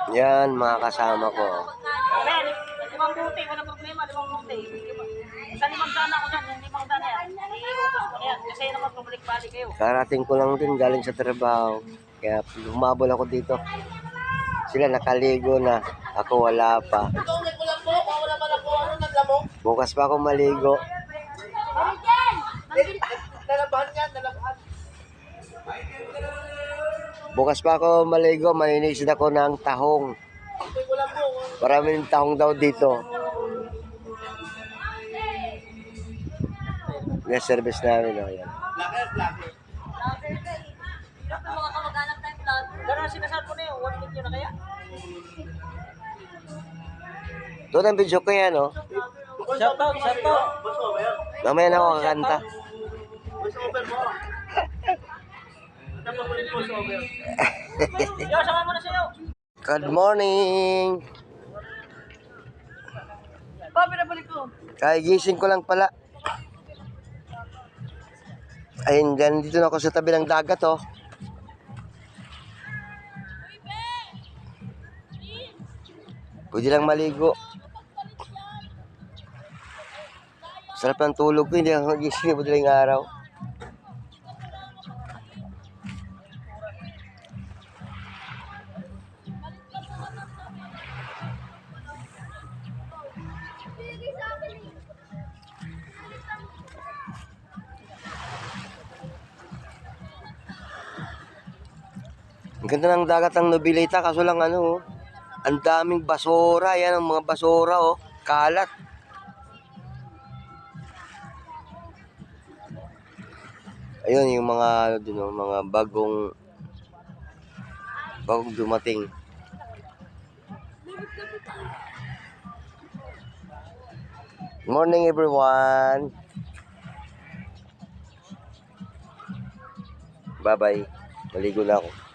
Yan, mga kasama ko. Ayan, limang buti, walang problema, limang buti. Sa limang daan ako dyan, yung limang daan yan. Iubos ko na yan, kasi naman pabalik-balik kayo. Karating ko lang din galing sa trabaho. Kaya lumabol ako dito. Sila nakaligo na. Ako wala pa. Bukas pa ako maligo. Bukas pa ako maligo, maninisid ako ng tahong. Maraming tahong daw dito. Yung service namin, o yan. Mga kamag-anak tayong vlog. Gano'n sinasabi ko na yun, 1 million na kaya? Doon ang video ko yan, o. Shoutout, shoutout. Mamaya na ako kakanta. Yo, sama mo na sa'yo. Good morning! Pa, pinabalik ko. Kagising ko lang pala. Ayun, dito na ako sa tabi ng dagat, oh. Pwede lang maligo. Sarap ng tulog ko, hindi ako magising madaling araw. Ang ganda ng dagat ng Nobilita, kaso lang ano, ang daming basura. Yan ang mga basura, oh. Kalat. Ayun yung mga ano dun, oh, mga bagong dumating. Morning everyone. Bye-bye. Maligo na ako.